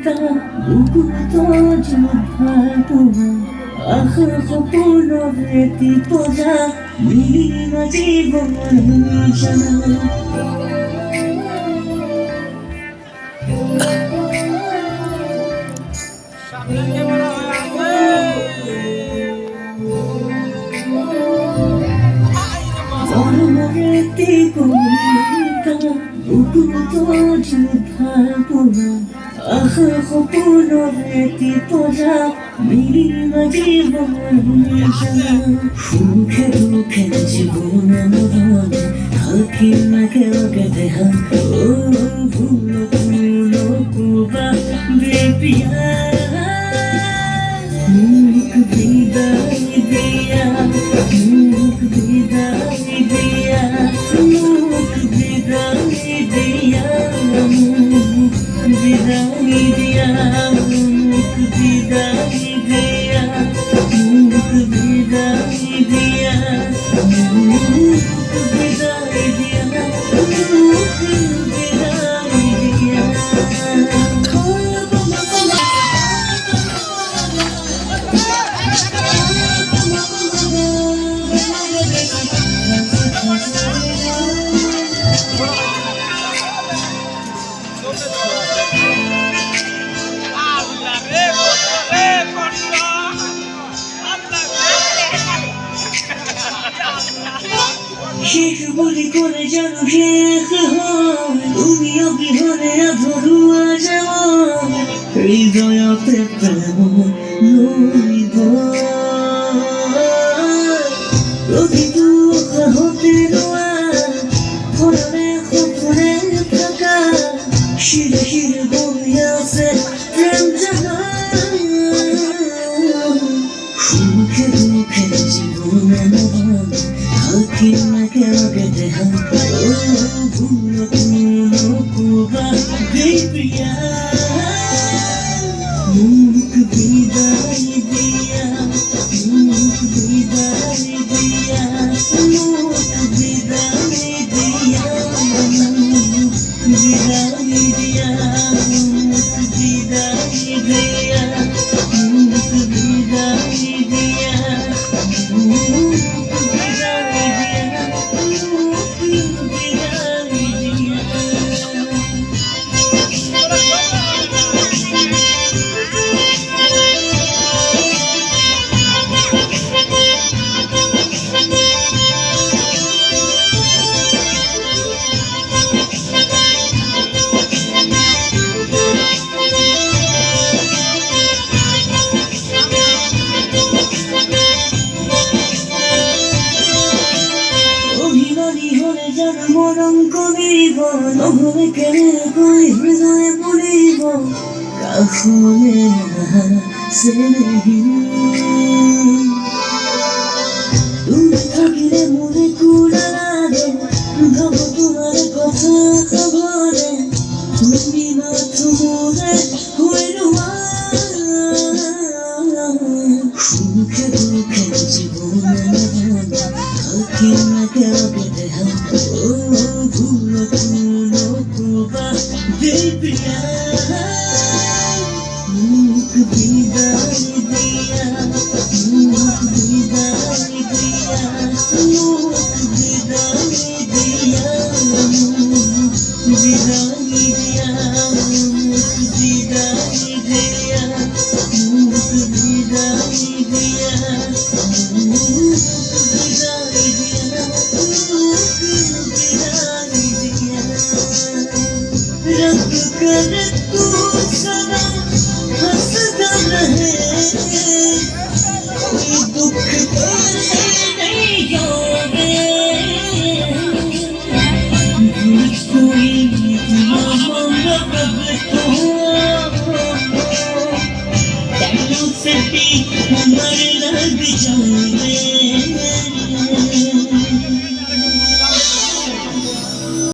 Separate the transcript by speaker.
Speaker 1: বুকুতো জুভাতুৱা আশাৰ সপোনৰ এটি পজা মিলিব জীৱনৰ জানা মৰমৰেতি কলিকা বুকুতো জুভাতুৱা আশাৰ সপোনৰ এটি পজা মিলিব জীৱনৰ জানা সুখে দুখে জীৱন মৰণে থাকিম একেলগে দেহা ভুল নকবা বেবিয়া মোক বিদায় দিয়া মোক বিদায় দিয়া মোক বিদায় দিয়া মোক বিদায় দিয়া মোক বিদায় দিয়া মোক বিদায় দিয়া মোক বিদায় দিয়া মোক বিদায় দিয়া শেষ বলি করে যেন শেষ হয় তুমি অবিহনে আধরুয়া যেমন হৃদয়তে প্রেম লইব প্রতিটো হতে দোয়া ফলে সপনে থাকা শিরে শিরে বই আছে প্রেম জানা সুখে দুঃখে জীবনে নবানে থাকিম একেলগে দেহা ভুল নকবা বেবিয়া মোক বিদায় দিয়া মোক বিদায় দিয়া মোক বিদায় দিয়া মোক বিদায় দিয়া মোক বিদায় দিয়া মোক বিদায় দিয়া মরম করিব নহলে কেনেকৈ হৃদয় পড়িব কাষলে তুমি থাকিলে মোরে কুড়া লাগে ভাব তোমার কথা খবরে তুমি মাত্র মোরে হইলুয়া সুখে দুঃখে জীবনে থাকিম একেলগে দেহা ভুল নকবা বেবিয়া মোক বিদায় দিয়া মোক বিদায় দিয়া মোক বিদায় দিয়া মোক বিদায়